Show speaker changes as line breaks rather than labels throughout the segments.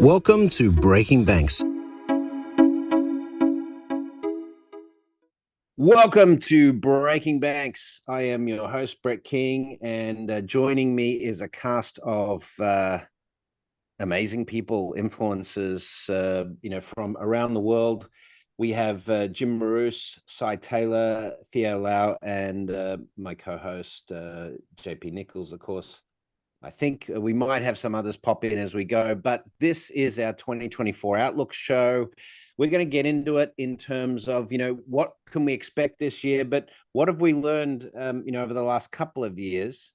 Welcome to Breaking Banks. Welcome to Breaking Banks. I am your host, Brett King, and joining me is a cast of amazing people, influencers, from around the world. We have Jim Marous, Cy Taylor, Theo Lau, and my co-host, JP Nicols, of course. I think we might have some others pop in as we go, but this is our 2024 Outlook show. We're going to get into it in terms of, what can we expect this year, but what have we learned, over the last couple of years?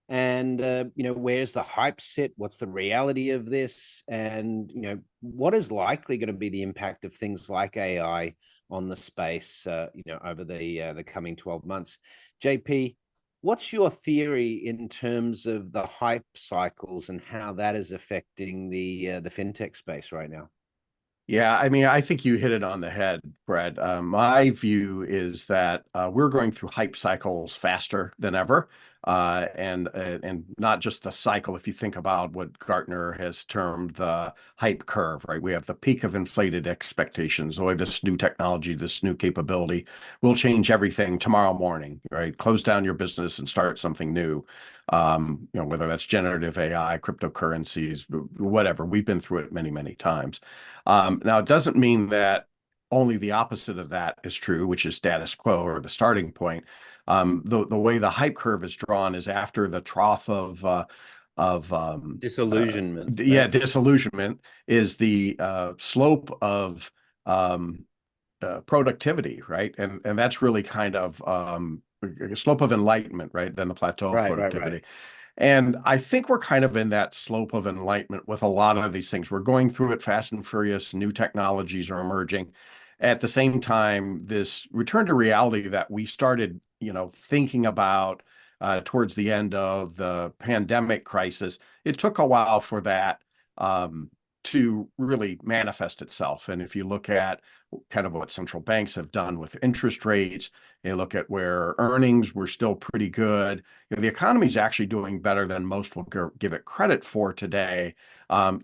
And, where's the hype sit? What's the reality of this? And, what is likely going to be the impact of things like AI on the space, over the coming 12 months? JP, what's your theory in terms of the hype cycles and how that is affecting the fintech space right now?
Yeah, I mean, I think you hit it on the head, Brett. My view is that we're going through hype cycles faster than ever, and not just the cycle. If you think about what Gartner has termed the hype curve, right? We have the peak of inflated expectations. Oh, this new technology, this new capability will change everything tomorrow morning, right? Close down your business and start something new. Whether that's generative AI, cryptocurrencies, whatever. We've been through it many, many times. Now, it doesn't mean that only the opposite of that is true, which is status quo or the starting point. The way the hype curve is drawn is after the trough of
Disillusionment.
disillusionment is the slope of productivity, right? And that's really kind of a slope of enlightenment, right? Then the plateau of productivity.
Right.
And I think we're kind of in that slope of enlightenment with a lot of these things. We're going through it fast and furious. New technologies are emerging. At the same time, this return to reality that we started, thinking about towards the end of the pandemic crisis, it took a while for that to really manifest itself. And if you look at kind of what central banks have done with interest rates, you look at where earnings were still pretty good. The economy is actually doing better than most will give it credit for today.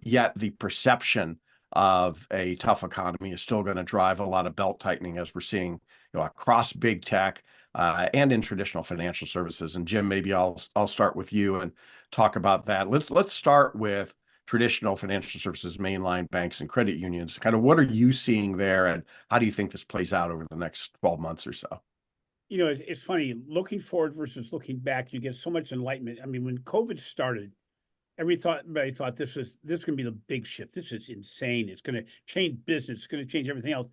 Yet the perception of a tough economy is still going to drive a lot of belt tightening, as we're seeing, across big tech and in traditional financial services. And Jim, maybe I'll start with you and talk about that. Let's start with traditional financial services, mainline banks and credit unions. Kind of what are you seeing there, and how do you think this plays out over the next 12 months or so?
It's funny, looking forward versus looking back, you get so much enlightenment. I mean, when COVID started, everybody thought this is going to be the big shift. This is insane. It's going to change business. It's going to change everything else.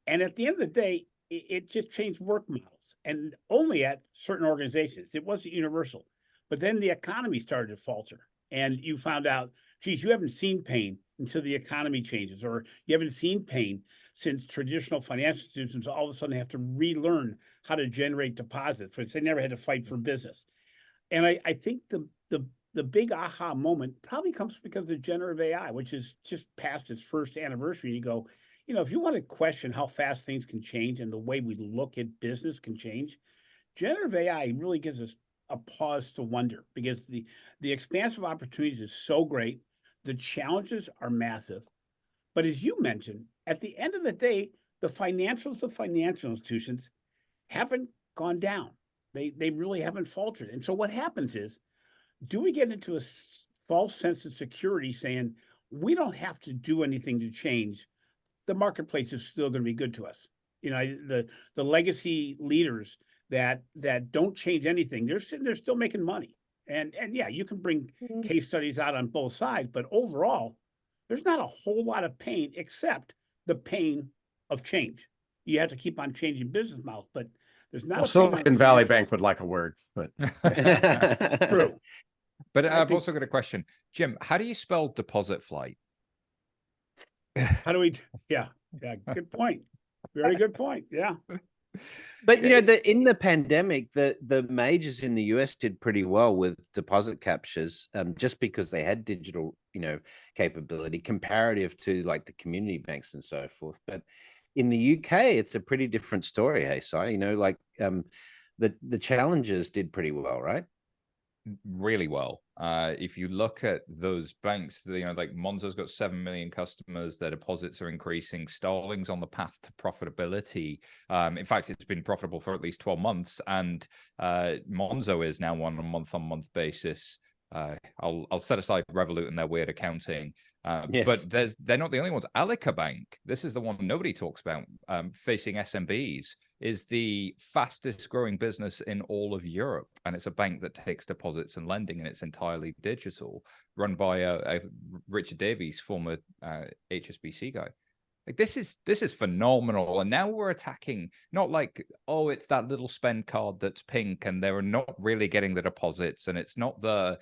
And at the end of the day, it just changed work models, and only at certain organizations. It wasn't universal. But then the economy started to falter, and you found out, geez, you haven't seen pain until the economy changes, or you haven't seen pain since traditional financial institutions all of a sudden have to relearn how to generate deposits, which they never had to fight for business. And I think the big aha moment probably comes because of generative AI, which is just past its first anniversary. You go, if you want to question how fast things can change and the way we look at business can change, generative AI really gives us a pause to wonder, because the expansive opportunities is so great. The challenges are massive. But as you mentioned, at the end of the day, the financial institutions haven't gone down. They really haven't faltered. And so what happens is, do we get into a false sense of security saying we don't have to do anything to change? The marketplace is still going to be good to us. The legacy leaders that don't change anything, they're sitting there still making money. And yeah, you can bring case studies out on both sides, but overall, there's not a whole lot of pain except the pain of change. You have to keep on changing business models, but there's not.
Well, Silicon Valley Bank would like a word, but
true.
But I've also got a question, Jim. How do you spell deposit flight?
How do we? Yeah, good point. Very good point. Yeah.
But in the pandemic, the majors in the US did pretty well with deposit captures, just because they had digital, capability comparative to like the community banks and so forth. But in the UK, it's a pretty different story. Hey, Si, the challengers did pretty well, right?
really well. If you look at those banks, like Monzo's got 7 million customers, their deposits are increasing. Starling's on the path to profitability. In fact, it's been profitable for at least 12 months, and Monzo is now on a month-on-month basis. I'll set aside Revolut and their weird accounting.
Yes.
But they're not the only ones. Alika Bank, this is the one nobody talks about, facing SMBs, is the fastest growing business in all of Europe. And it's a bank that takes deposits and lending, and it's entirely digital, run by a Richard Davies, former HSBC guy. Like this is phenomenal. And now we're attacking, not like, oh, it's that little spend card that's pink and they're not really getting the deposits, and it's not the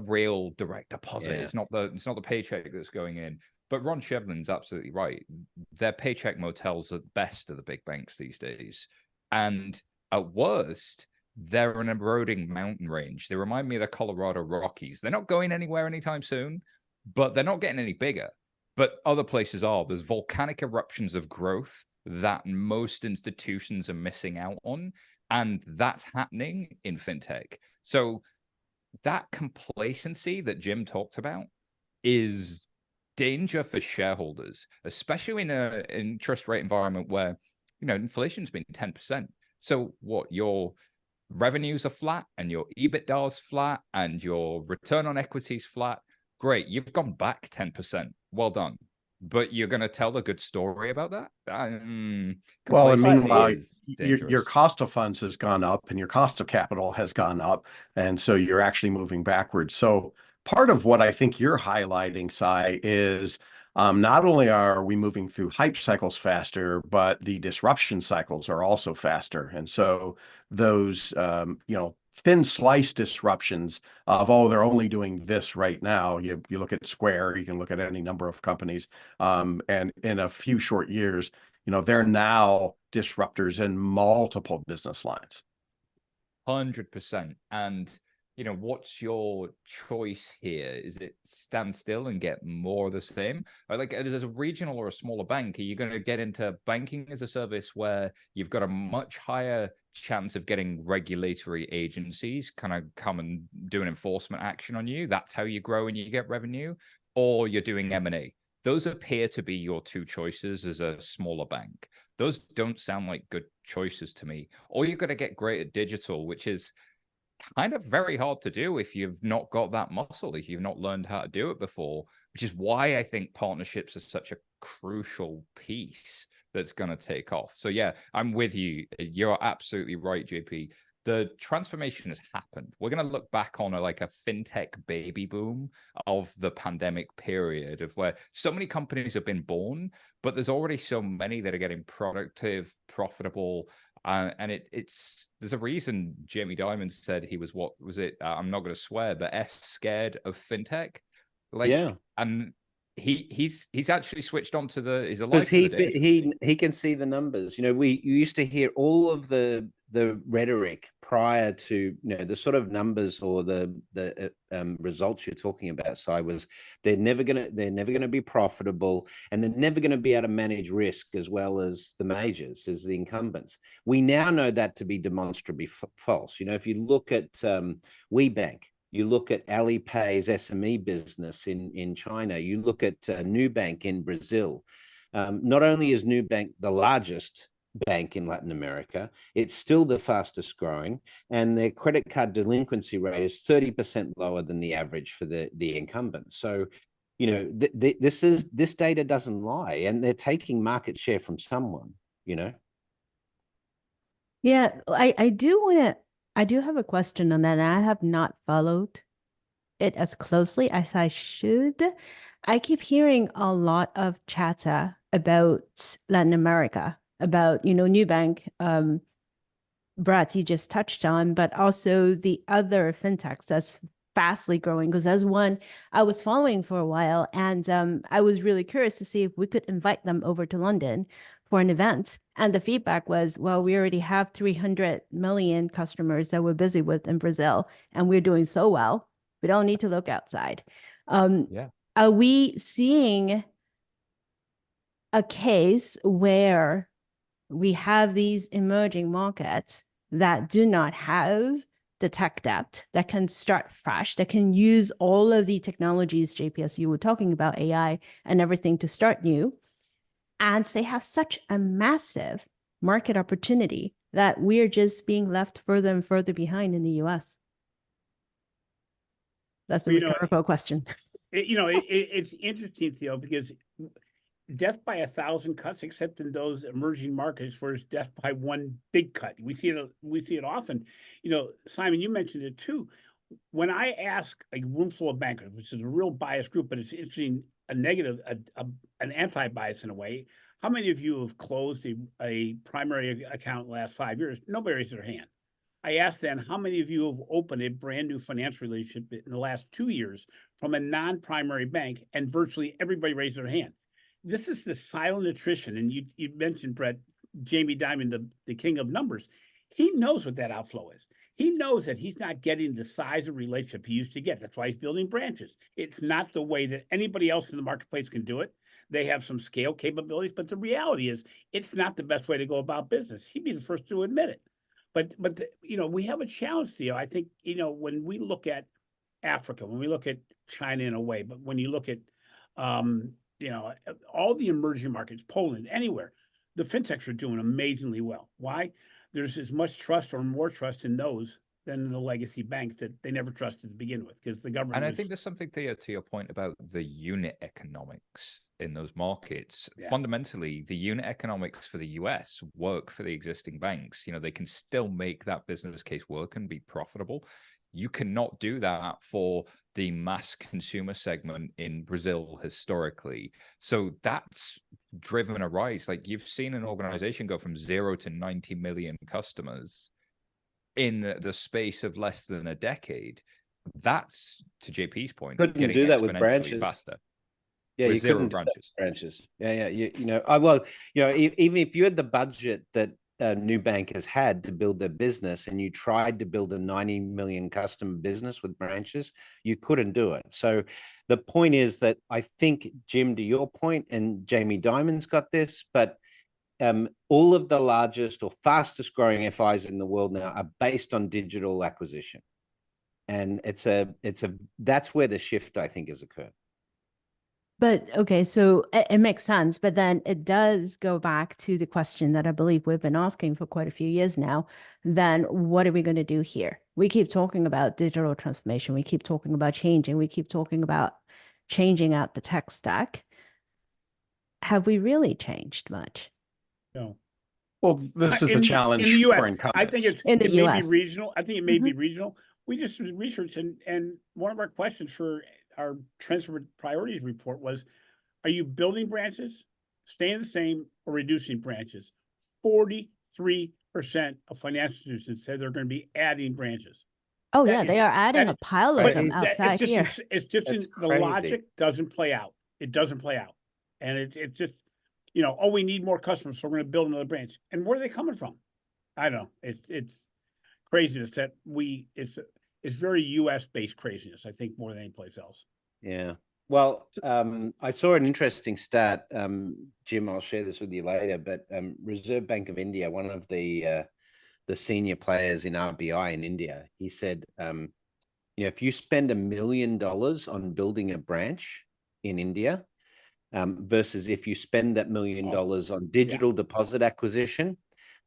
real direct deposit.
Yeah.
It's not the paycheck that's going in. But Ron Shevlin's absolutely right. Their paycheck motels are the best of the big banks these days. And at worst, they're an eroding mountain range. They remind me of the Colorado Rockies. They're not going anywhere anytime soon, but they're not getting any bigger. But other places are. There's volcanic eruptions of growth that most institutions are missing out on. And that's happening in fintech. So that complacency that Jim talked about is danger for shareholders, especially in an interest rate environment where, inflation's been 10%. So what, your revenues are flat and your EBITDA is flat and your return on equity is flat. Great, you've gone back 10%. Well done. But you're going to tell a good story about that?
Well, and meanwhile,
your
your cost of funds has gone up and your cost of capital has gone up. And so you're actually moving backwards. So part of what I think you're highlighting, Sai, is not only are we moving through hype cycles faster, but the disruption cycles are also faster. And so those, thin slice disruptions of, oh, they're only doing this right now. You look at Square, you can look at any number of companies, and in a few short years, they're now disruptors in multiple business lines.
100%. And what's your choice here? Is it stand still and get more of the same? Or like as a regional or a smaller bank, are you going to get into banking as a service where you've got a much higher chance of getting regulatory agencies kind of come and do an enforcement action on you? That's how you grow and you get revenue. Or you're doing M&A. Those appear to be your two choices as a smaller bank. Those don't sound like good choices to me. Or you're going to get great at digital, which is kind of very hard to do if you've not got that muscle, if you've not learned how to do it before, which is why I think partnerships are such a crucial piece that's going to take off. So yeah, I'm with you. You're absolutely right, JP. The transformation has happened. We're going to look back on a fintech baby boom of the pandemic period, of where so many companies have been born, but there's already so many that are getting productive, profitable. And there's a reason Jamie Dimon said he was, what was it? I'm not going to swear, but scared of fintech.
Yeah.
And he's actually switched on to he's alive
because
he
can see the numbers. You used to hear all of the rhetoric prior to the sort of numbers or the results you're talking about. So they're never gonna be profitable, and they're never going to be able to manage risk as well as the majors, as the incumbents. We now know that to be demonstrably false. If you look at WeBank, you look at Alipay's SME business in China, you look at Nubank in Brazil. Not only is Nubank the largest bank in Latin America, it's still the fastest growing, and their credit card delinquency rate is 30% lower than the average for the incumbents. So, this data doesn't lie, and they're taking market share from someone,
Yeah, I do have a question on that, and I have not followed it as closely as I should. I keep hearing a lot of chatter about Latin America, about, Nubank, Brett, you just touched on, but also the other fintechs that's fastly growing, because there's one I was following for a while, and I was really curious to see if we could invite them over to London for an event. And the feedback was, well, we already have 300 million customers that we're busy with in Brazil, and we're doing so well. We don't need to look outside. Are we seeing a case where we have these emerging markets that do not have the tech debt, that can start fresh, that can use all of the technologies, JPS, you were talking about, AI and everything, to start new. And they have such a massive market opportunity that we're just being left further and further behind in the US. That's the rhetorical question.
It's interesting, Theo, because death by 1,000 cuts, except in those emerging markets where it's death by one big cut. We see it often. Simon, you mentioned it too. When I ask a room full of bankers, which is a real biased group, but it's interesting, a negative, an anti-bias in a way. How many of you have closed a primary account in the last 5 years? Nobody raised their hand. I asked then, how many of you have opened a brand new financial relationship in the last 2 years from a non-primary bank? And virtually everybody raised their hand. This is the silent attrition. And you mentioned, Brett, Jamie Dimon, the king of numbers. He knows what that outflow is. He knows that he's not getting the size of relationship he used to get. That's why he's building branches. It's not the way that anybody else in the marketplace can do it. They have some scale capabilities, but the reality is it's not the best way to go about business. He'd be the first to admit it. But we have a challenge, Theo. I think, when we look at Africa, when we look at China in a way, but when you look at, all the emerging markets, Poland, anywhere, the fintechs are doing amazingly well. Why? There's as much trust or more trust in those than in the legacy banks that they never trusted to begin with, because the government.
And I think there's something, Theo, to your point about the unit economics in those markets.
Yeah.
Fundamentally, the unit economics for the US work for the existing banks. They can still make that business case work and be profitable. You cannot do that for the mass consumer segment in Brazil historically. So that's driven a rise. Like, you've seen an organization go from 0 to 90 million customers in the space of less than a decade. That's, to JP's point,
couldn't do that with branches
faster.
Yeah,
with
you
zero
couldn't do
branches.
Branches. Yeah. Even if you had the budget that new bankers had to build their business, and you tried to build a 90 million customer business with branches, you couldn't do it. So the point is that I think, Jim, to your point, and Jamie Dimon's got this, but all of the largest or fastest growing FIs in the world now are based on digital acquisition. And that's where the shift, I think, has occurred.
But okay, so it makes sense, but then it does go back to the question that I believe we've been asking for quite a few years now. Then what are we going to do here? We keep talking about digital transformation. We keep talking about changing. We keep talking about changing out the tech stack. Have we really changed much?
No.
Well, this is the challenge
in the US.
for incumbents.
I think it may be regional. I think it may be regional. We just did research, and one of our questions for our transfer priorities report was, are you building branches, staying the same, or reducing branches? 43% of financial institutions said they're going to be adding branches.
Oh, yeah, they are adding a pile of them outside here.
It's just the logic doesn't play out. It doesn't play out. And it's just, we need more customers, so we're going to build another branch. And where are they coming from? I don't know. It's craziness that it's very US-based craziness, I think, more than any place else.
Yeah. Well, I saw an interesting stat, Jim. I'll share this with you later. But Reserve Bank of India, one of the senior players in RBI in India, he said, if you spend $1 million on building a branch in India, versus if you spend that $1 million on digital deposit acquisition,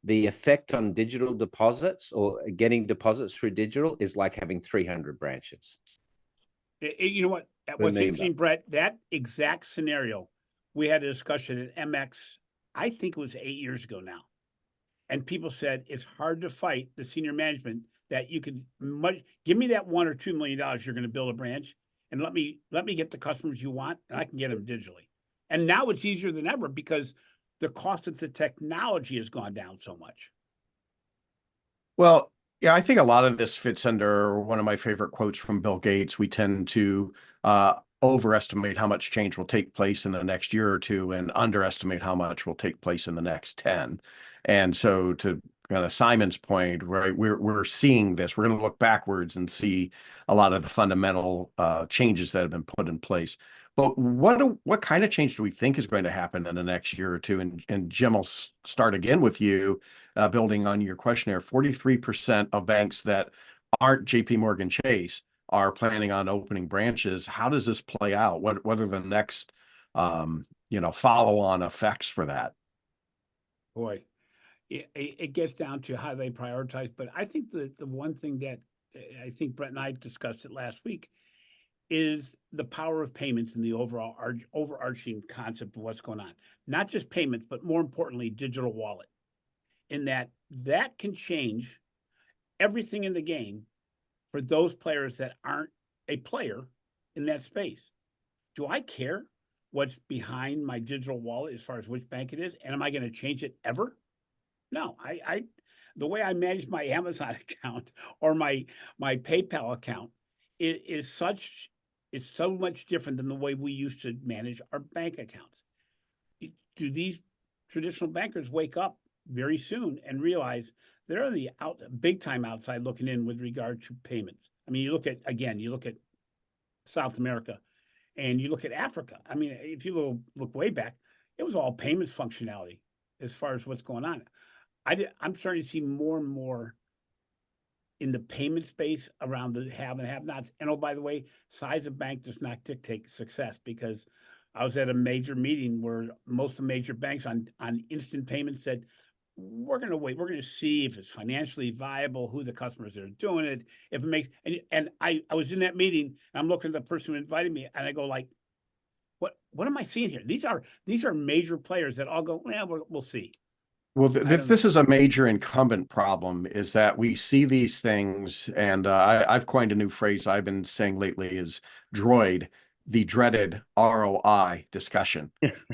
the effect on digital deposits or getting deposits through digital is like having 300 branches.
You know what? What's interesting, Brett, that exact scenario, we had a discussion at MX, I think it was 8 years ago now. And people said, it's hard to fight the senior management that you could give me that $1 or $2 million you're going to build a branch, and let me get the customers you want, and I can get them digitally. And now it's easier than ever because the cost of the technology has gone down so much.
Well, yeah, I think a lot of this fits under one of my favorite quotes from Bill Gates. We tend to overestimate how much change will take place in the next year or two and underestimate how much will take place in the next 10. And so, to kind of Simon's point, right, we're seeing this. We're going to look backwards and see a lot of the fundamental changes that have been put in place. But what kind of change do we think is going to happen in the next year or two? And Jim, I'll start again with you, building on your questionnaire. 43% of banks that aren't JP Morgan Chase are planning on opening branches. How does this play out? What are the next follow-on effects for that?
Boy, it gets down to how they prioritize. But I think the one thing that I think Brett and I discussed it last week is the power of payments and the overall overarching concept of what's going on. Not just payments, but more importantly, digital wallet. In that can change everything in the game for those players that aren't a player in that space. Do I care what's behind my digital wallet as far as which bank it is? And am I going to change it ever? No, I the way I manage my Amazon account or my PayPal account is such, it's so much different than the way we used to manage our bank accounts. Do these traditional bankers wake up very soon and realize they're the big time outside looking in with regard to payments? I mean, you look at South America and you look at Africa. I mean, if you look way back, it was all payments functionality as far as what's going on. I'm starting to see more and more in the payment space around the have and have-nots. And oh, by the way, size of bank does not dictate success, because I was at a major meeting where most of the major banks on instant payments said, we're going to wait. We're going to see if it's financially viable, who the customers that are doing it, if it makes. And I was in that meeting, and I'm looking at the person who invited me, and I go like, what am I seeing here? These are major players that all go, well, we'll see.
Well, this is a major incumbent problem, is that we see these things, and I've coined a new phrase I've been saying lately is droid, the dreaded ROI discussion,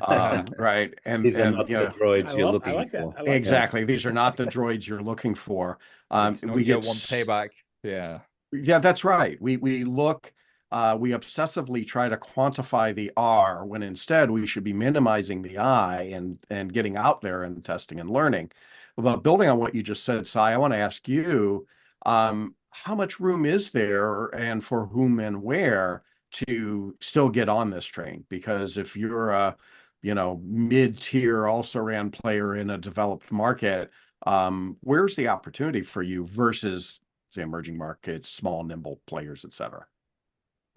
right? And
These are not the droids you're looking for.
Exactly. These are not the droids you're looking for.
It's not your one payback. Yeah.
Yeah, that's right. We obsessively try to quantify the R when instead we should be minimizing the I and getting out there and testing and learning. But building on what you just said, Sai, I want to ask you, how much room is there, and for whom and where, to still get on this train? Because if you're a mid-tier also-ran player in a developed market, where's the opportunity for you versus the emerging markets, small, nimble players, et cetera?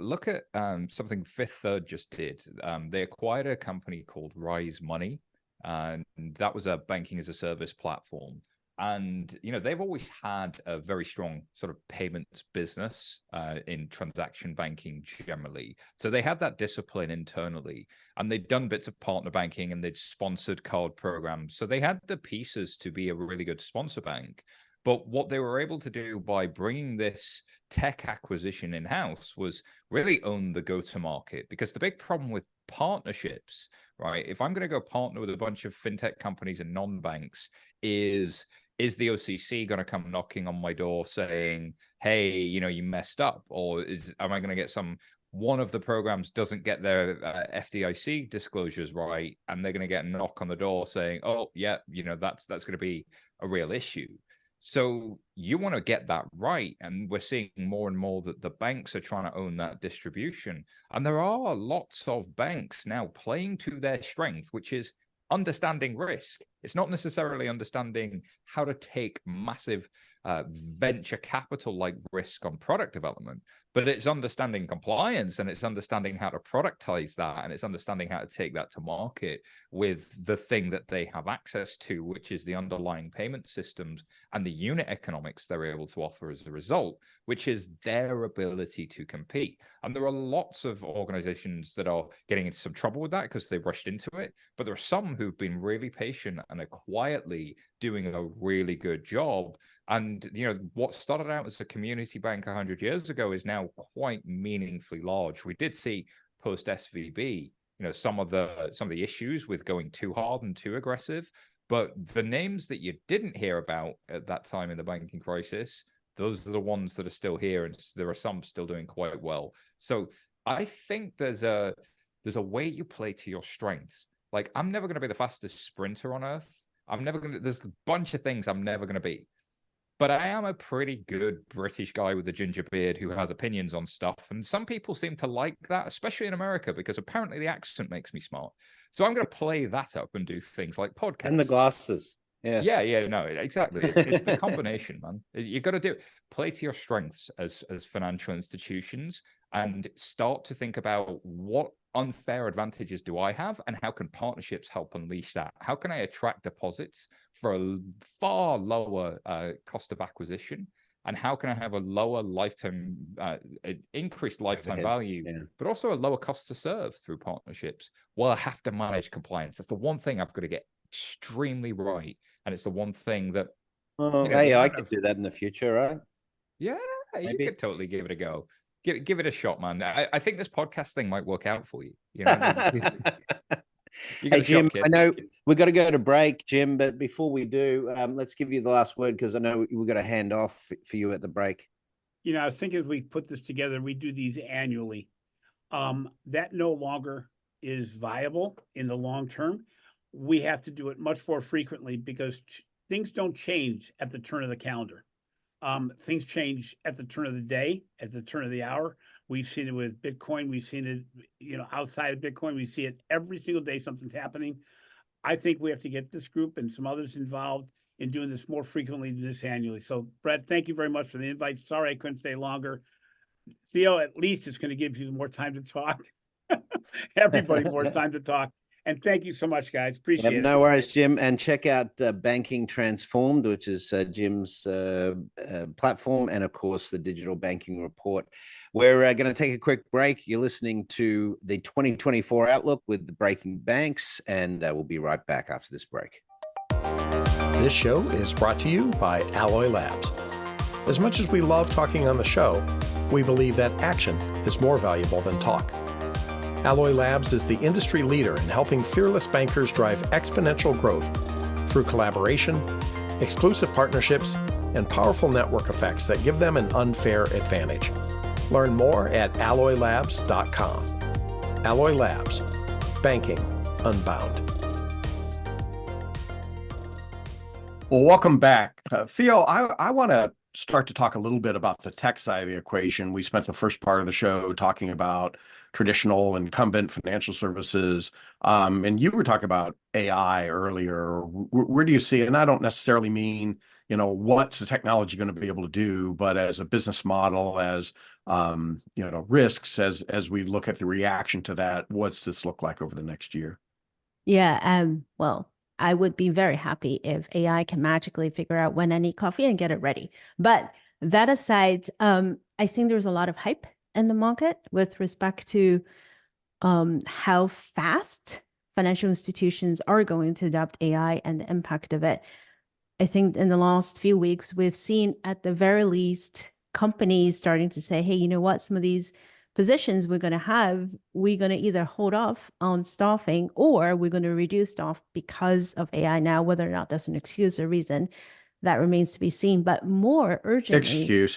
Look at something Fifth Third just did. They acquired a company called Rise Money, and that was a banking as a service platform. And they've always had a very strong sort of payments business in transaction banking generally. So they had that discipline internally, and they'd done bits of partner banking, and they'd sponsored card programs. So they had the pieces to be a really good sponsor bank. But what they were able to do by bringing this tech acquisition in-house was really own the go-to-market. Because the big problem with partnerships, right, if I'm going to go partner with a bunch of fintech companies and non-banks, is the OCC going to come knocking on my door saying, hey, you messed up? Or am I going to get one of the programs doesn't get their FDIC disclosures right, and they're going to get a knock on the door saying, oh, yeah, that's going to be a real issue. So you want to get that right. And we're seeing more and more that the banks are trying to own that distribution. And there are lots of banks now playing to their strength, which is understanding risk. It's not necessarily understanding how to take massive venture capital like risk on product development, but it's understanding compliance, and it's understanding how to productize that, and it's understanding how to take that to market with the thing that they have access to, which is the underlying payment systems and the unit economics they're able to offer as a result, which is their ability to compete. And there are lots of organizations that are getting into some trouble with that because they've rushed into it, but there are some who've been really patient and are quietly doing a really good job. And what started out as a community bank 100 years ago is now quite meaningfully large. We did see post SVB, some of the issues with going too hard and too aggressive, but the names that you didn't hear about at that time in the banking crisis, those are the ones that are still here, and there are some still doing quite well. So I think there's a way you play to your strengths. Like, I'm never going to be the fastest sprinter on earth. There's a bunch of things I'm never going to be. But I am a pretty good British guy with a ginger beard who has opinions on stuff. And some people seem to like that, especially in America, because apparently the accent makes me smart. So I'm going to play that up and do things like podcasts.
And the glasses. Yes.
Yeah, no, exactly. It's the combination, man. You got to do play to your strengths as financial institutions and start to think about what unfair advantages do I have and how can partnerships help unleash that? How can I attract deposits for a far lower cost of acquisition? And how can I have a lower lifetime, increased lifetime value, but also a lower cost to serve through partnerships? Well, I have to manage compliance. That's the one thing I've got to get extremely right. And it's the one thing that
AI could do that in the future, right?
Yeah, you could totally give it a go. Give it a shot, man. I think this podcast thing might work out for you. You know,
hey Jim, I know we've got to go to break, Jim, but before we do, let's give you the last word because I know we've got a hand off for you at the break.
You know, I was thinking as we put this together, we do these annually. That no longer is viable in the long term. We have to do it much more frequently because things don't change at the turn of the calendar. Things change at the turn of the day, at the turn of the hour. We've seen it with Bitcoin. We've seen it, outside of Bitcoin. We see it every single day. Something's happening. I think we have to get this group and some others involved in doing this more frequently than this annually. So, Brett, thank you very much for the invite. Sorry I couldn't stay longer. Theo, at least it's going to give you more time to talk. Everybody more time to talk. And thank you so much, guys. Appreciate it.
No worries, Jim. And check out Banking Transformed, which is Jim's platform, and of course, the Digital Banking Report. We're going to take a quick break. You're listening to the 2024 Outlook with the Breaking Banks, and we'll be right back after this break.
This show is brought to you by Alloy Labs. As much as we love talking on the show, we believe that action is more valuable than talk. Alloy Labs is the industry leader in helping fearless bankers drive exponential growth through collaboration, exclusive partnerships, and powerful network effects that give them an unfair advantage. Learn more at alloylabs.com. Alloy Labs, banking unbound. Well, welcome back. Theo, I want to start to talk a little bit about the tech side of the equation. We spent the first part of the show talking about traditional incumbent financial services. And you were talking about AI earlier. Where do you see it? And I don't necessarily mean, what's the technology going to be able to do, but as a business model, as, risks, as we look at the reaction to that, what's this look like over the next year?
Yeah. Well, I would be very happy if AI can magically figure out when I need coffee and get it ready. But that aside, I think there's a lot of hype in the market with respect to how fast financial institutions are going to adopt AI and the impact of it. I think in the last few weeks, we've seen at the very least companies starting to say, hey, you know what, some of these positions we're going to either hold off on staffing or we're going to reduce staff because of AI now. Whether or not that's an excuse or reason, that remains to be seen. But more urgently,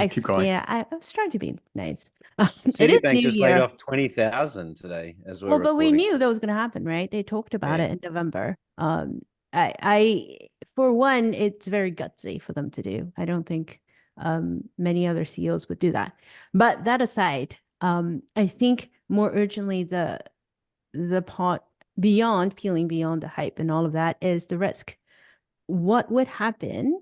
keep going.
Yeah, I was trying to be nice.
Citibank just laid off 20,000 today as well.
But we knew that was going to happen, right? They talked about it in November. I for one, it's very gutsy for them to do. I don't think many other CEOs would do that. But that aside, I think more urgently, the part beyond peeling beyond the hype and all of that is the risk. What would happen?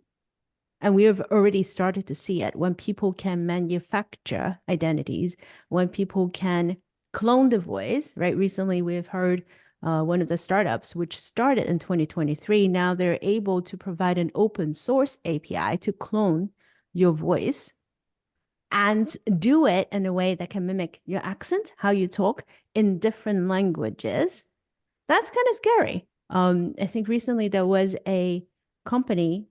And we have already started to see it when people can manufacture identities, when people can clone the voice, right? Recently, we've heard one of the startups, which started in 2023, now they're able to provide an open source API to clone your voice and do it in a way that can mimic your accent, how you talk in different languages. That's kind of scary. I think recently there was a company,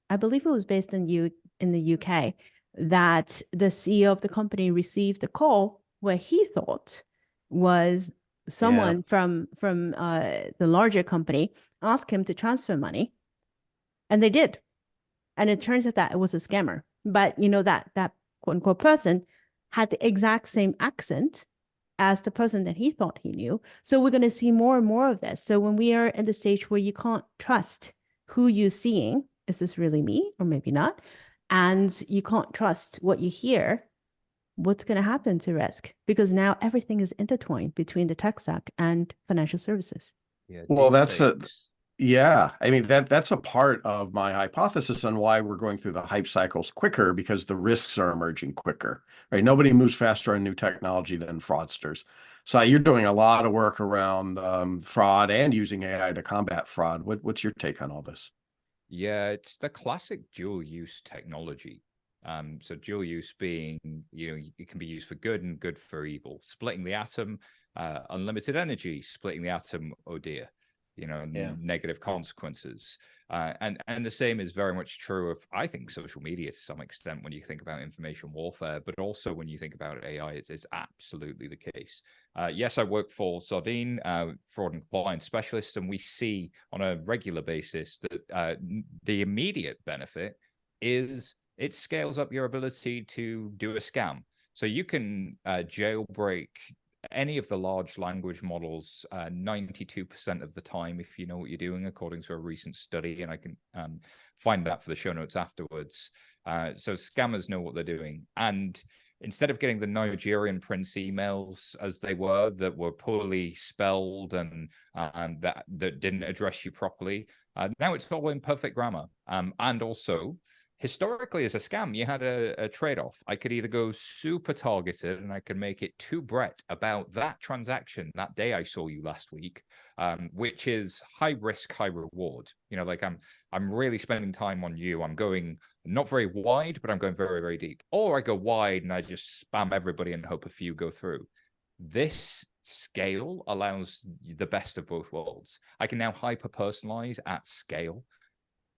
I believe it was based in the UK, that the CEO of the company received a call where he thought was someone from the larger company asked him to transfer money, and they did. And it turns out that it was a scammer. But that quote unquote person had the exact same accent as the person that he thought he knew. So we're going to see more and more of this. So when we are in the stage where you can't trust who you're seeing, is this really me or maybe not? And you can't trust what you hear, what's going to happen to risk? Because now everything is intertwined between the tech stack and financial services.
Yeah, well, that's Yeah, I mean that's a part of my hypothesis on why we're going through the hype cycles quicker, because the risks are emerging quicker, right? Nobody moves faster on new technology than fraudsters. So you're doing a lot of work around fraud and using AI to combat fraud. What's your take on all this?
Yeah, it's the classic dual use technology. So dual use being, it can be used for good and good for evil. Splitting the atom, unlimited energy. Splitting the atom, oh dear,
Yeah.
negative consequences. And the same is very much true of, I think, social media to some extent when you think about information warfare, but also when you think about AI, it's absolutely the case. Yes, I work for Sardine, fraud and compliance specialist, and we see on a regular basis that the immediate benefit is it scales up your ability to do a scam. So you can jailbreak any of the large language models 92% of the time if you know what you're doing, according to a recent study, and I can find that for the show notes afterwards. So scammers know what they're doing, and instead of getting the Nigerian prince emails as they were that were poorly spelled and that didn't address you properly, now it's all in perfect grammar. And also, historically, as a scam, you had a trade-off. I could either go super targeted and I could make it to Brett about that transaction that day I saw you last week, which is high risk, high reward. Like I'm really spending time on you. I'm going not very wide, but I'm going very, very deep. Or I go wide and I just spam everybody and hope a few go through. This scale allows the best of both worlds. I can now hyper personalize at scale.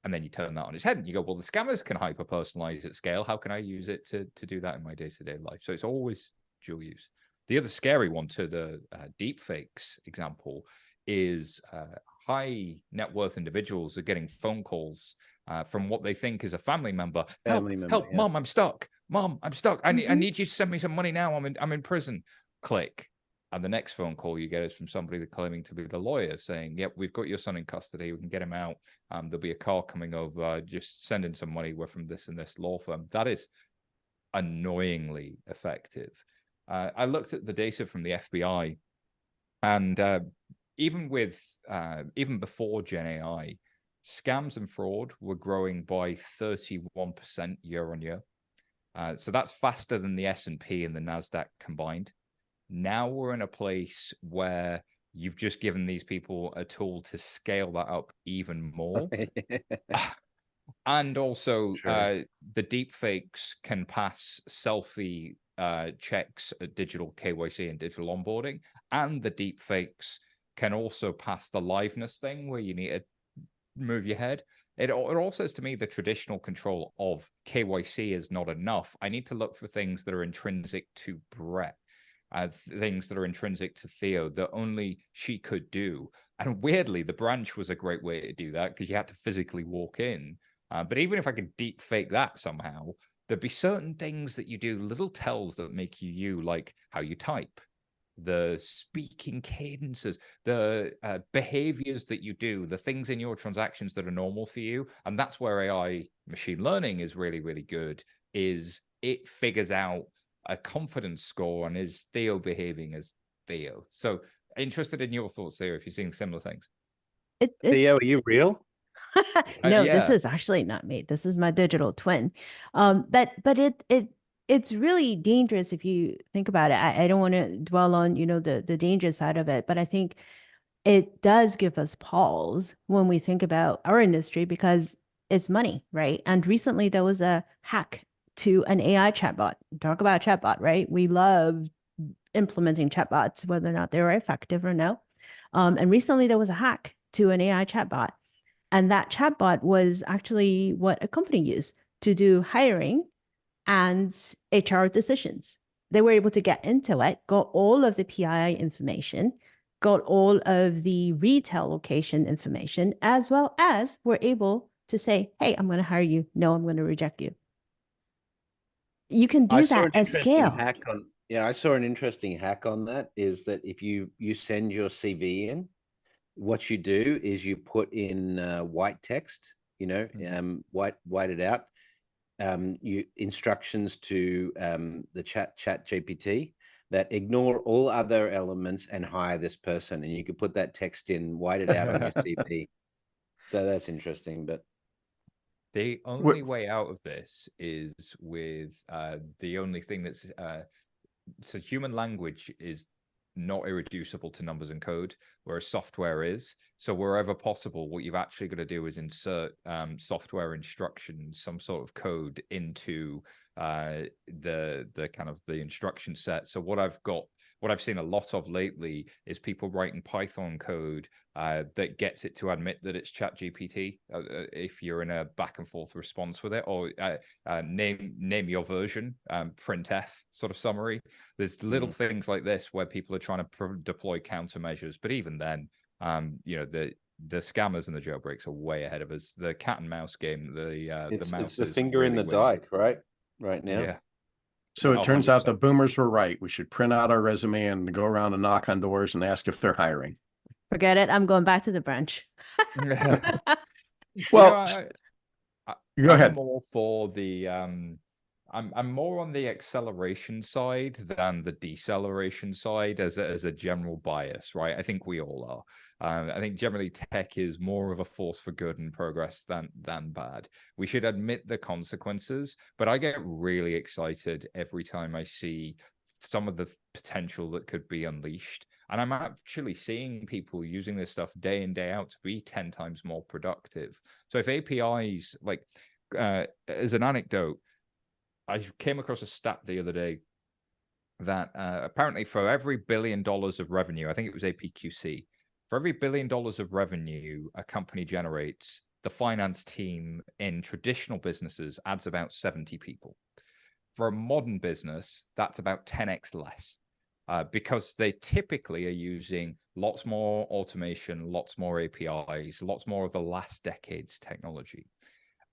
And then you turn that on its head and you go, well, the scammers can hyper personalize at scale. How can I use it to do that in my day-to-day life? So it's always dual use. The other scary one to the deep fakes example is high net worth individuals are getting phone calls from what they think is a family member. Help, help, yeah. Mom, I'm stuck. Mom, I'm stuck. I need you to send me some money now. I'm in prison. Click. And the next phone call you get is from somebody claiming to be the lawyer saying, yep, we've got your son in custody. We can get him out. There'll be a car coming over. Just send in some money. We're from this and this law firm. That is annoyingly effective. I looked at the data from the FBI, and even before Gen AI, scams and fraud were growing by 31% year on year. So that's faster than the S&P and the NASDAQ combined. Now we're in a place where you've just given these people a tool to scale that up even more. And also, the deep fakes can pass selfie checks at digital KYC and digital onboarding. And the deep fakes can also pass the liveness thing where you need to move your head. It all says to me the traditional control of KYC is not enough. I need to look for things that are intrinsic to Brett. Things that are intrinsic to Theo that only she could do. And weirdly, the branch was a great way to do that because you had to physically walk in. But even if I could deep fake that somehow, there'd be certain things that you do, little tells that make you, like how you type, the speaking cadences, the behaviors that you do, the things in your transactions that are normal for you. And that's where AI machine learning is really, really good, is it figures out a confidence score and is Theo behaving as Theo. So interested in your thoughts there if you're seeing similar things.
Theo, are you real?
No,
yeah.
This is actually not me. This is my digital twin. But it's really dangerous if you think about it. I don't want to dwell on, the dangerous side of it, but I think it does give us pause when we think about our industry because it's money, right? And recently there was a hack to an AI chatbot. Talk about chatbot, right? We love implementing chatbots, whether or not they're effective or no. And recently there was a hack to an AI chatbot. And that chatbot was actually what a company used to do hiring and HR decisions. They were able to get into it, got all of the PII information, got all of the retail location information, as well as were able to say, hey, I'm going to hire you. No, I'm going to reject you. You can do that at scale.
I saw an interesting hack on that, is that if you send your CV in, what you do is you put in white text, white it out, you instructions to the chat GPT that ignore all other elements and hire this person, and you could put that text in, white it out on your CV. So that's interesting. But
The only way out of this is with the only thing that's so human language is not irreducible to numbers and code, whereas software is. So wherever possible, what you've actually got to do is insert software instructions, some sort of code into the kind of the instruction set. So what I've seen a lot of lately is people writing Python code that gets it to admit that it's ChatGPT if you're in a back and forth response with it, or name your version, printf sort of summary. There's little things like this where people are trying to deploy countermeasures, but even then, the scammers and the jailbreaks are way ahead of us. The cat and mouse game, the mouse
it's the
is
finger in
really
the
winning.
dike, right now.
Yeah.
So it turns out
100%.
the boomers were right. We should print out our resume and go around and knock on doors and ask if they're hiring.
Forget it. I'm going back to the branch.
Well, go
I'm
ahead.
more for the I'm more on the acceleration side than the deceleration side as a general bias, right? I think we all are. I think generally tech is more of a force for good and progress than bad. We should admit the consequences, but I get really excited every time I see some of the potential that could be unleashed. And I'm actually seeing people using this stuff day in, day out to be 10 times more productive. So if APIs, like as an anecdote, I came across a stat the other day that apparently for every $1 billion of revenue, I think it was APQC, for every $1 billion of revenue a company generates, the finance team in traditional businesses adds about 70 people. For a modern business, that's about 10x less. Because they typically are using lots more automation, lots more APIs, lots more of the last decade's technology.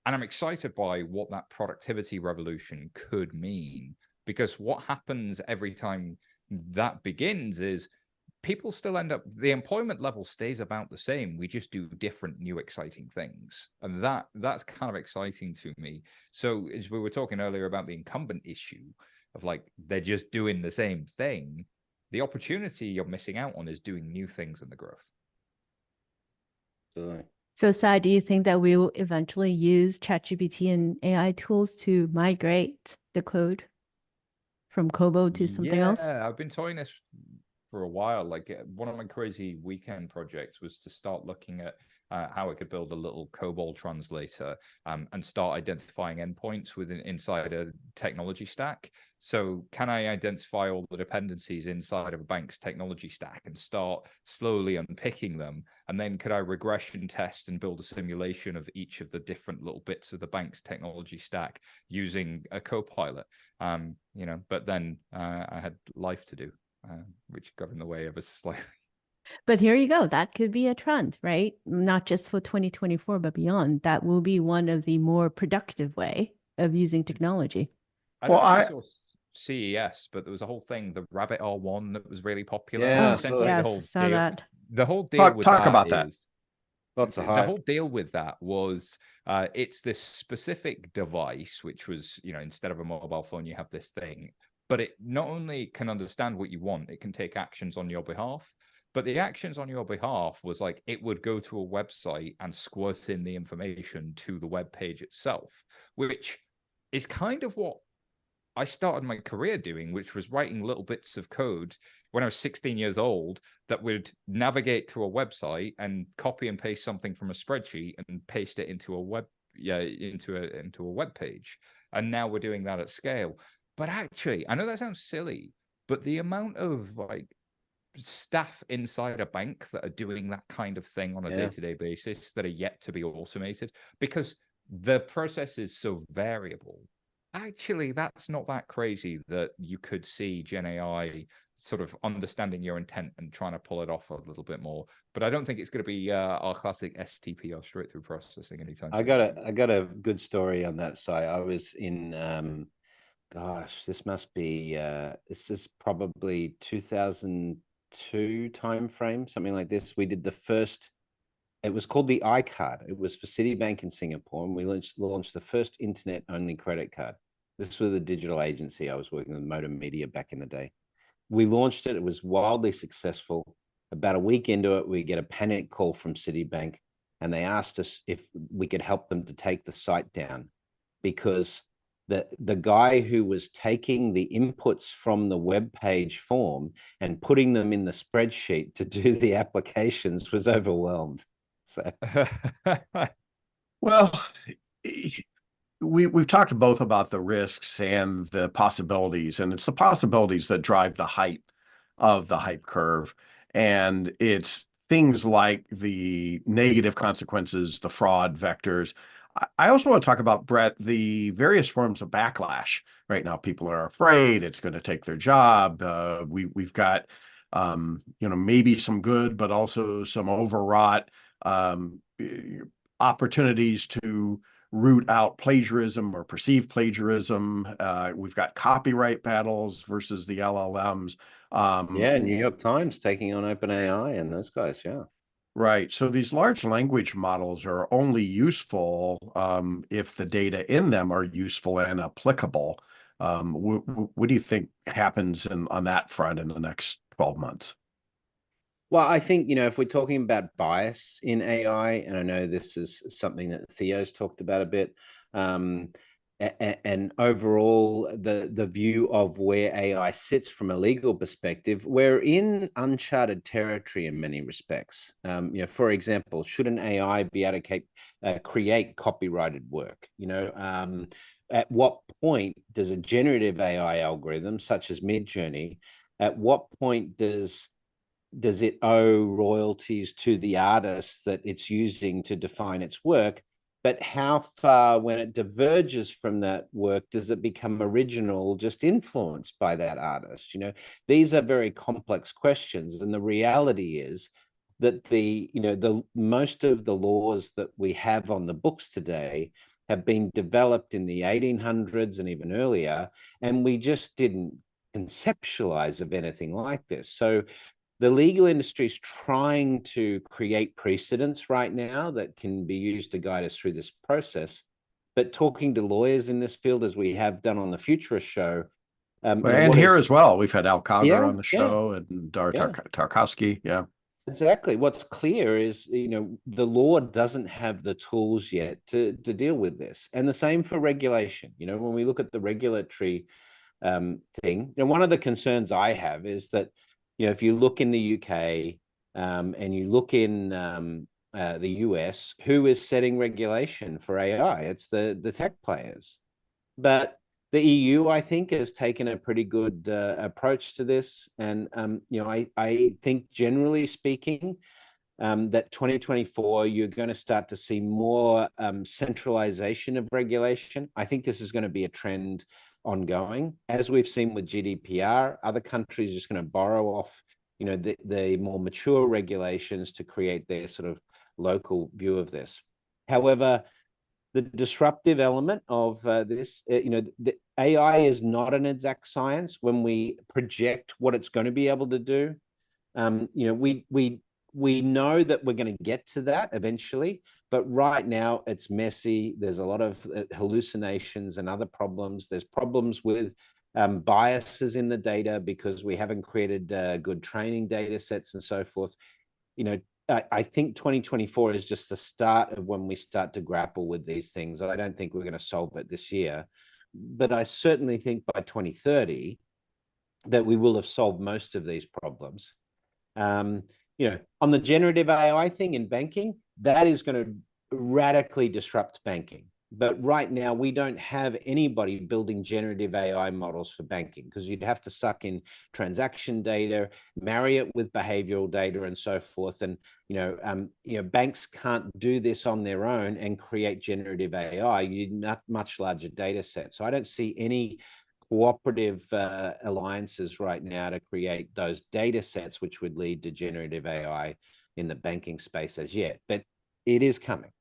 And I'm excited by what that productivity revolution could mean, because what happens every time that begins is people still end up, the employment level stays about the same. We just do different, new, exciting things. And that's kind of exciting to me. So as we were talking earlier about the incumbent issue of like, they're just doing the same thing, the opportunity you're missing out on is doing new things in the growth.
So, Sai, do you think that we will eventually use ChatGPT and AI tools to migrate the code from Kobo to something else?
Yeah, I've been toying this for a while. Like one of my crazy weekend projects was to start looking at how I could build a little COBOL translator and start identifying endpoints inside a technology stack. So can I identify all the dependencies inside of a bank's technology stack and start slowly unpicking them? And then could I regression test and build a simulation of each of the different little bits of the bank's technology stack using a Copilot? But then I had life to do, which got in the way of us slightly.
But here you go. That could be a trend, right? Not just for 2024, but beyond. That will be one of the more productive way of using technology.
I don't know if you saw CES, but there was a whole thing, the Rabbit R1 that was really popular.
Yeah,
essentially
yes,
the whole
I saw
deal.
that.
The whole deal with
talk
that
about that.
is
Lots of
the
hype.
whole deal with that was it's this specific device, which was, instead of a mobile phone, you have this thing, but it not only can understand what you want, it can take actions on your behalf. But the actions on your behalf was like it would go to a website and squirt in the information to the web page itself, which is kind of what I started my career doing, which was writing little bits of code when I was 16 years old that would navigate to a website and copy and paste something from a spreadsheet and paste it into a web page. And now we're doing that at scale. But actually, I know that sounds silly, but the amount of like staff inside a bank that are doing that kind of thing on a day-to-day basis that are yet to be automated because the process is so variable. Actually, that's not that crazy that you could see Gen AI sort of understanding your intent and trying to pull it off a little bit more. But I don't think it's going to be our classic STP or straight through processing anytime soon.
I got a good story on that side. I was in gosh, this is probably 2002 time frame, something like this. We did the first, it was called the iCard. It was for Citibank in Singapore, and we launched the first internet-only credit card. This was the digital agency I was working with, Motor Media, back in the day. We launched it. It was wildly successful. About a week into it, we get a panic call from Citibank. and they asked us if we could help them to take the site down, because the guy who was taking the inputs from the web page form and putting them in the spreadsheet to do the applications was overwhelmed. So,
well, we've talked both about the risks and the possibilities, and it's the possibilities that drive the height of the hype curve. And it's things like the negative consequences, the fraud vectors. I also want to talk about, Brett, the various forms of backlash. Right now, people are afraid it's going to take their job. We've got, maybe some good, but also some overwrought opportunities to root out plagiarism or perceived plagiarism. We've got copyright battles versus the LLMs.
yeah, New York Times taking on OpenAI and those guys, yeah.
Right. So these large language models are only useful if the data in them are useful and applicable. What do you think happens on that front in the next 12 months?
Well, I think, if we're talking about bias in AI, and I know this is something that Theo's talked about a bit, and overall the view of where AI sits from a legal perspective, we're in uncharted territory in many respects. For example, should an AI be able to create copyrighted work? At what point does a generative AI algorithm such as Midjourney, at what point does it owe royalties to the artist that it's using to define its work? But how far, when it diverges from that work, does it become original, just influenced by that artist? These are very complex questions. And the reality is that the most of the laws that we have on the books today have been developed in the 1800s and even earlier, and we just didn't conceptualize of anything like this. So the legal industry is trying to create precedents right now that can be used to guide us through this process. But talking to lawyers in this field, as we have done on the Futurist show,
and here as well, we've had Al Cotter on the show and Dara
yeah.
Tarkowski. Yeah,
exactly. What's clear is, the law doesn't have the tools yet to deal with this. And the same for regulation. When we look at the regulatory thing, one of the concerns I have is that, if you look in the UK and you look in the US, who is setting regulation for AI? It's the tech players. But the EU, I think, has taken a pretty good approach to this. And, I think, generally speaking, that 2024, you're going to start to see more centralization of regulation. I think this is going to be a trend ongoing. As we've seen with GDPR, other countries are just going to borrow off, the more mature regulations to create their sort of local view of this. However, the disruptive element of this, the AI is not an exact science. When we project what it's going to be able to do, we know that we're going to get to that eventually, but right now it's messy. There's a lot of hallucinations and other problems. There's problems with biases in the data because we haven't created good training data sets and so forth. I think 2024 is just the start of when we start to grapple with these things. I don't think we're going to solve it this year, but I certainly think by 2030 that we will have solved most of these problems. On the generative AI thing in banking, that is going to radically disrupt banking. But right now, we don't have anybody building generative AI models for banking because you'd have to suck in transaction data, marry it with behavioral data, and so forth. And banks can't do this on their own and create generative AI. You need a much larger data set. So I don't see any cooperative alliances right now to create those data sets which would lead to generative AI in the banking space as yet, but it is coming.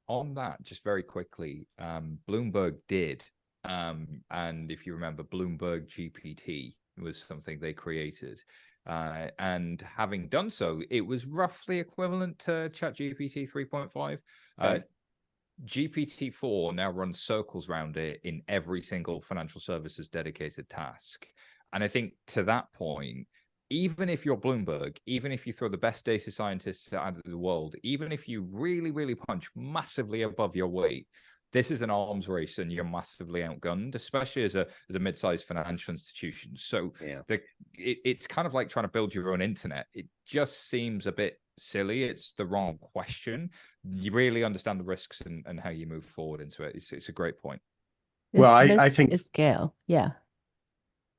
On that, just very quickly, Bloomberg did, and if you remember, Bloomberg GPT was something they created, and having done so, it was roughly equivalent to ChatGPT 3.5. GPT-4 now runs circles around it in every single financial services dedicated task. And I think to that point, even if you're Bloomberg, even if you throw the best data scientists out of the world, even if you really, really punch massively above your weight, this is an arms race and you're massively outgunned, especially as a mid-sized financial institution. So
Yeah.
it's kind of like trying to build your own internet. It just seems a bit silly. It's the wrong question. You really understand the risks and how you move forward into it. It's a great point.
Well,
It's
I
risk
think
is scale. Yeah.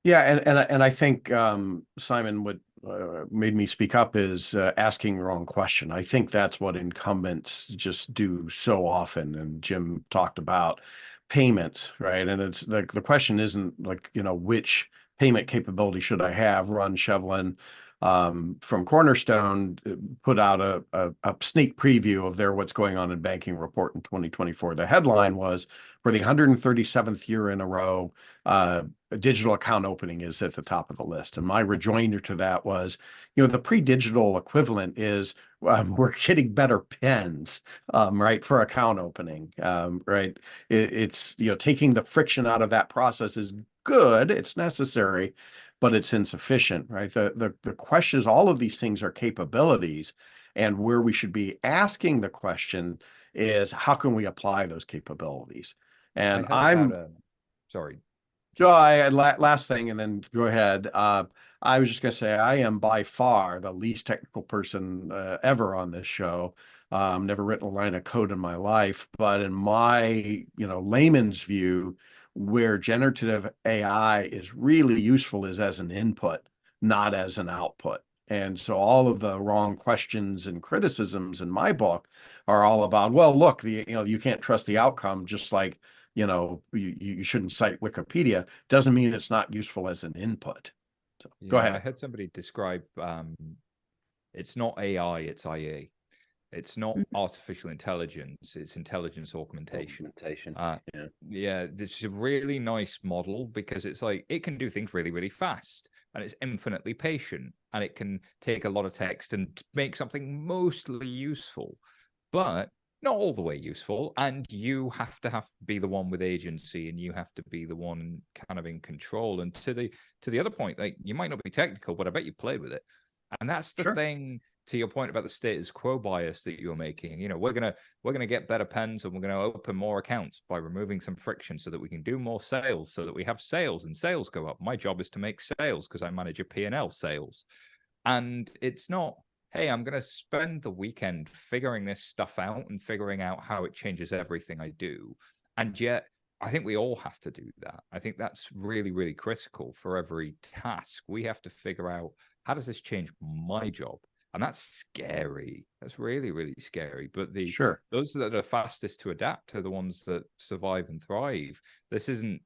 Yeah, and I think Simon, what made me speak up is asking the wrong question. I think that's what incumbents just do so often. And Jim talked about payments, right? And it's like the question isn't like, which payment capability should I have? Ron Shevlin from Cornerstone put out a sneak preview of their What's Going On in Banking report in 2024. The headline was, for the 137th year in a row, a digital account opening is at the top of the list. And my rejoinder to that was, the pre-digital equivalent is we're getting better pens, right, for account opening, right? It's, taking the friction out of that process is good. It's necessary, but it's insufficient, right? The question is, all of these things are capabilities, and where we should be asking the question is, how can we apply those capabilities? And
sorry.
Last thing, and then go ahead. I was just going to say, I am by far the least technical person ever on this show. Never written a line of code in my life, but in my, layman's view, where generative AI is really useful is as an input, not as an output. And so all of the wrong questions and criticisms in my book are all about, well, look, you can't trust the outcome, just like, you shouldn't cite Wikipedia. Doesn't mean it's not useful as an input. So go ahead.
I heard somebody describe it's not AI, it's IA. It's not artificial intelligence, it's intelligence augmentation. Yeah, this is a really nice model because it's like it can do things really, really fast, and it's infinitely patient, and it can take a lot of text and make something mostly useful, but not all the way useful. And you have to be the one with agency, and you have to be the one kind of in control. And to the other point, like, you might not be technical, but I bet you played with it. And that's the thing, to your point about the status quo bias that you're making. We're gonna get better pens, and we're gonna open more accounts by removing some friction so that we can do more sales, so that we have sales and sales go up. My job is to make sales because I manage a P&L sales. And it's not, hey, I'm going to spend the weekend figuring this stuff out and figuring out how it changes everything I do. And yet, I think we all have to do that. I think that's really, really critical for every task. We have to figure out, how does this change my job? And that's scary. That's really, really scary. But those that are fastest to adapt are the ones that survive and thrive. This isn't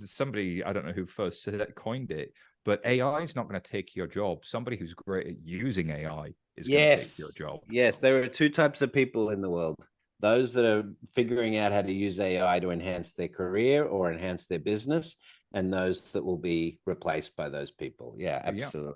somebody, I don't know who first coined it, but AI is not going to take your job. Somebody who's great at using AI is going to take your job.
Yes, there are two types of people in the world. Those that are figuring out how to use AI to enhance their career or enhance their business, and those that will be replaced by those people. Yeah, absolutely.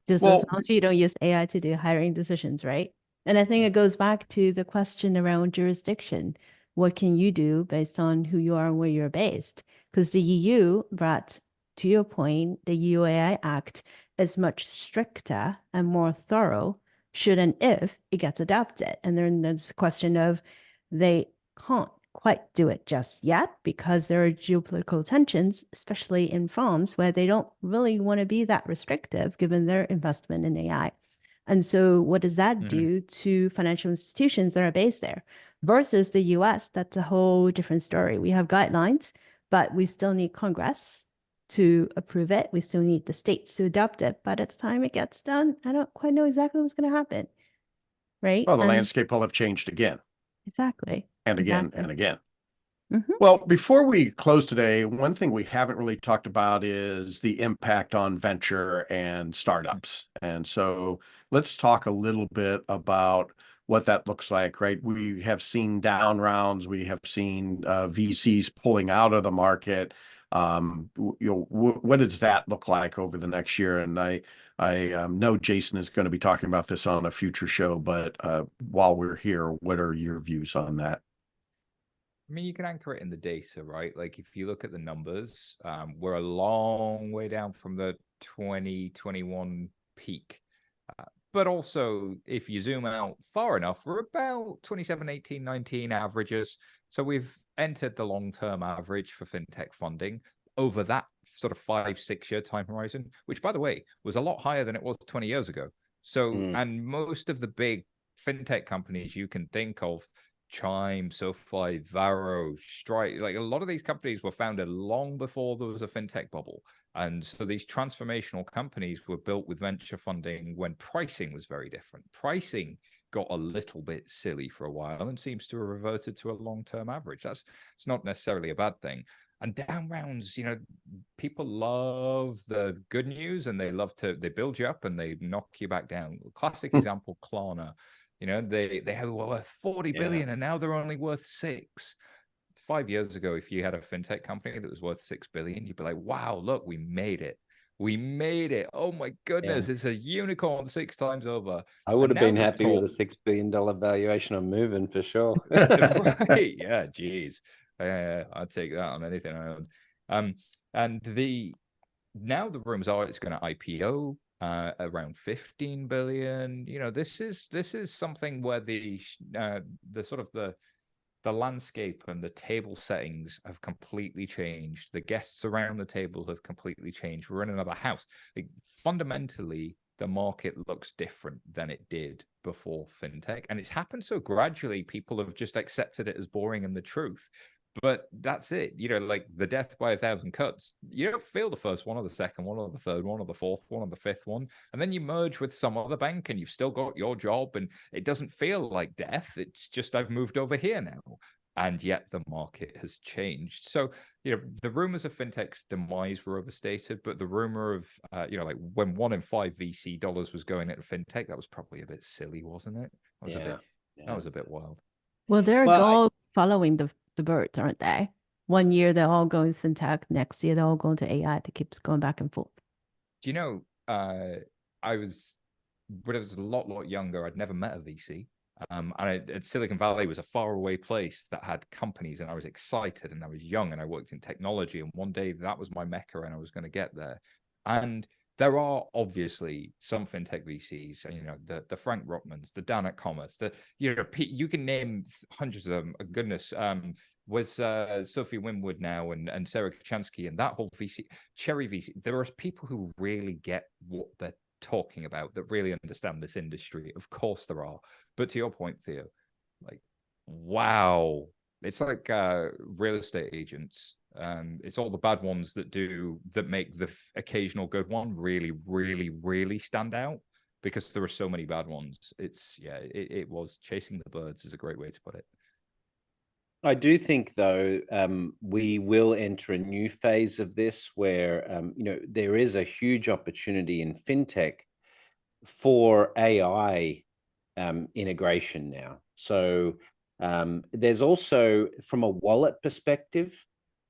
Just as long as you don't use AI to do hiring decisions, right? And I think it goes back to the question around jurisdiction. What can you do based on who you are and where you're based? Because the EU brought, to your point, the EU AI Act is much stricter and more thorough should and if it gets adopted. And then there's a question of they can't quite do it just yet because there are geopolitical tensions, especially in France, where they don't really want to be that restrictive given their investment in AI. And so what does that do to financial institutions that are based there versus the US? That's a whole different story. We have guidelines, but we still need Congress to approve it. We still need the states to adopt it. But at the time it gets done, I don't quite know exactly what's going to happen. Right?
Well, the landscape will have changed again.
Exactly.
And again and again. Well, before we close today, one thing we haven't really talked about is the impact on venture and startups. And so let's talk a little bit about what that looks like, right? We have seen down rounds. We have seen VCs pulling out of the market. What does that look like over the next year? And I know Jason is going to be talking about this on a future show, but while we're here, what are your views on that?
mean, you can anchor it in the data, right? Like if you look at the numbers, we're a long way down from the 2021 peak. But also, if you zoom out far enough, we're about 27, 18, 19 averages. So we've entered the long-term average for fintech funding over that sort of 5-6 year time horizon, which, by the way, was a lot higher than it was 20 years ago. So, and most of the big fintech companies you can think of, Chime, SoFi, Varo, Stripe, like a lot of these companies were founded long before there was a fintech bubble. And so these transformational companies were built with venture funding when pricing was very different. Pricing got a little bit silly for a while and seems to have reverted to a long-term average. It's not necessarily a bad thing. And down rounds, you know, people love the good news and they build you up and they knock you back down. Classic example, Klarna. You know, they were worth 40 billion and now they're only worth 6. 5 years ago, if you had a fintech company that was worth 6 billion, you'd be like, wow, look, we made it. We made it. Oh my goodness, it's a unicorn 6 times over.
I would have been happy with a $6 billion valuation on moving for sure.
Right. Yeah, geez. I'd take that on anything I own. And now the rumors are it's going to IPO around 15 billion. You know, this is something where the sort of the landscape and the table settings have completely changed. The guests around the table have completely changed. We're in another house. Like, fundamentally, the market looks different than it did before fintech. And it's happened so gradually, people have just accepted it as boring and the truth. But that's it. You know, like the death by 1,000 cuts, you don't feel the first one or the second one or the third one or the fourth one or the fifth one. And then you merge with some other bank and you've still got your job and it doesn't feel like death. It's just, I've moved over here now. And yet the market has changed. So, you know, the rumors of fintech's demise were overstated, but the rumor of, you know, like when 1 in 5 VC dollars was going into fintech, that was probably a bit silly, wasn't it? That was a bit wild.
Well, they're all following the birds, aren't they? One year they're all going fintech, next year they're all going to AI. It keeps going back and forth.
Do you know, when I was a lot younger, I'd never met a VC. And Silicon Valley was a faraway place that had companies, and I was excited, and I was young, and I worked in technology, and one day that was my mecca, and I was going to get there. And there are obviously some fintech VCs, you know, the Frank Rotmans, the Dan at Commerce, you can name hundreds of them. Goodness, was Sophie Winwood now and Sarah Kachansky and that whole VC, Cherry VC. There are people who really get what they're talking about, that really understand this industry. Of course there are. But to your point, Theo, like, wow, it's like real estate agents. It's all the bad ones that make the occasional good one really, really, really stand out, because there are so many bad ones. It was chasing the birds is a great way to put it.
I do think, though, we will enter a new phase of this where, you know, there is a huge opportunity in fintech for AI integration now. So there's also, from a wallet perspective,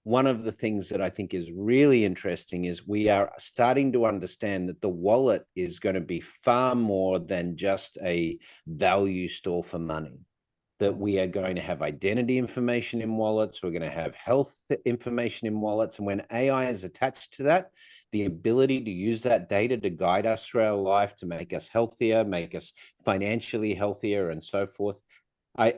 one of the things that I think is really interesting is we are starting to understand that the wallet is going to be far more than just a value store for money. That we are going to have identity information in wallets, we're going to have health information in wallets. And when AI is attached to that, the ability to use that data to guide us through our life, to make us healthier, make us financially healthier, and so forth.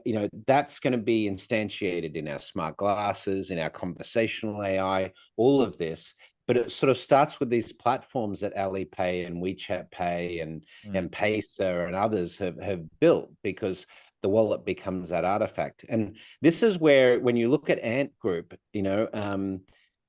You know, that's going to be instantiated in our smart glasses, in our conversational AI, all of this. But it sort of starts with these platforms that Alipay and WeChat Pay and M-Pesa and others have built, because the wallet becomes that artifact. And this is where, when you look at Ant Group, you know,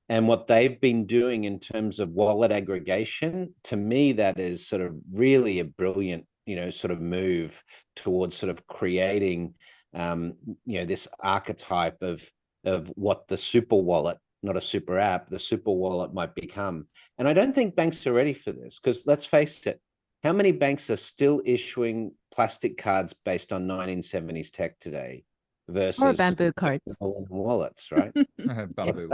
and what they've been doing in terms of wallet aggregation, to me, that is sort of really a brilliant, you know, sort of move towards sort of creating, you know, this archetype of what the super wallet, not a super app, the super wallet might become. And I don't think banks are ready for this, because let's face it, how many banks are still issuing plastic cards based on 1970s tech today versus
or bamboo cards,
wallets, right?
Bamboo.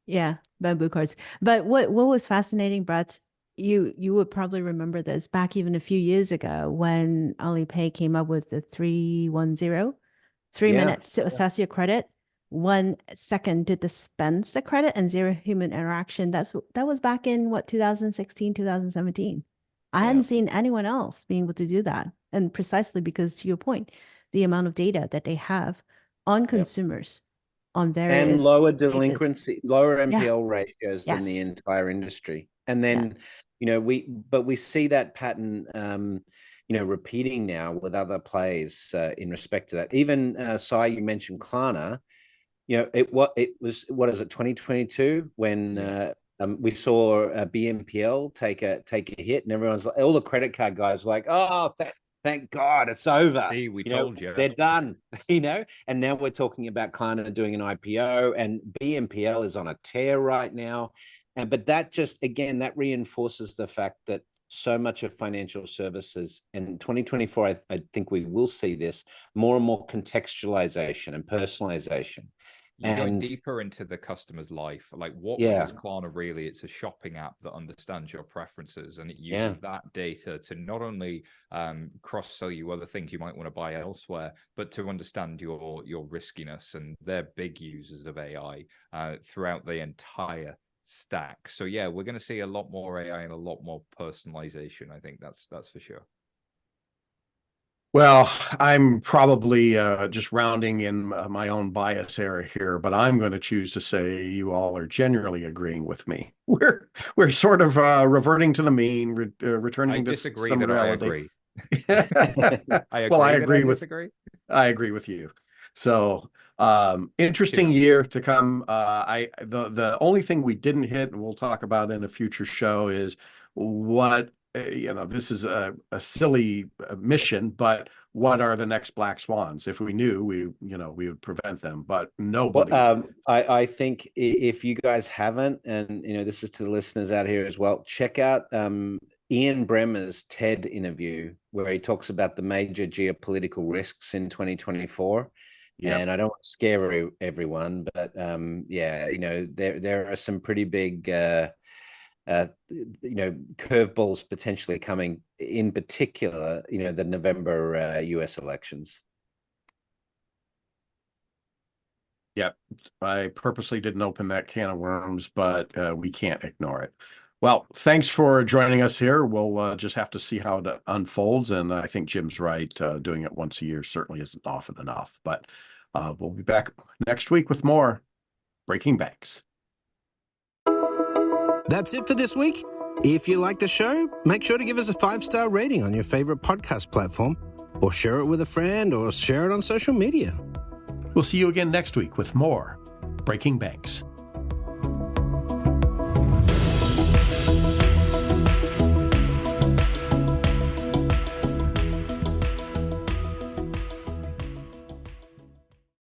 Yeah, bamboo cards. But what was fascinating, Brett, you would probably remember this back even a few years ago when Alipay came up with the 310 3
Yeah.
minutes to assess your credit, 1 second to dispense the credit, and 0 human interaction. That was back in 2016, 2017. I hadn't seen anyone else being able to do that. And precisely because, to your point, the amount of data that they have on consumers on various
and lower
stages.
delinquency, lower
Yeah.
NPL ratios than the
Yes.
entire industry. And then,
Yes.
you know, we see that pattern, you know, repeating now with other players in respect to that. Even Sai, you mentioned Klarna. You know, it was what is it, 2022 when we saw BNPL take a hit, and everyone's like, all the credit card guys were like, oh, thank God it's over.
See, we
You know,
told you.
they're done. You know, and now we're talking about Klarna doing an IPO, and BNPL is on a tear right now. And but that just again that reinforces the fact that so much of financial services in 2024, I think we will see this more and more contextualization and personalization.
You're going
And
deeper into the customer's life. Like what is Klarna really? It's a shopping app that understands your preferences, and it uses that data to not only cross-sell you other things you might want to buy elsewhere, but to understand your riskiness. And they're big users of AI throughout the entire stack. So yeah, we're going to see a lot more AI and a lot more personalization. I think that's for sure.
Well, I'm probably just rounding in my own bias area here, but I'm going to choose to say you all are generally agreeing with me. We're sort of reverting to the mean, returning to some reality.
I agree.
Well, I agree with you. So interesting year to come. The only thing we didn't hit, and we'll talk about in a future show, is what this is a silly mission, but what are the next black swans? If we knew, we would prevent them, but nobody.
I think if you guys haven't, and this is to the listeners out here as well, check out Ian Bremmer's TED interview where he talks about the major geopolitical risks in 2024. Yeah. And I don't want to scare everyone, but there are some pretty big curveballs potentially coming, in particular, the November US elections.
Yeah, I purposely didn't open that can of worms, but we can't ignore it. Well, thanks for joining us here. We'll just have to see how it unfolds. And I think Jim's right. Doing it once a year certainly isn't often enough. But we'll be back next week with more Breaking Banks.
That's it for this week. If you like the show, make sure to give us a 5-star rating on your favorite podcast platform, or share it with a friend, or share it on social media.
We'll see you again next week with more Breaking Banks.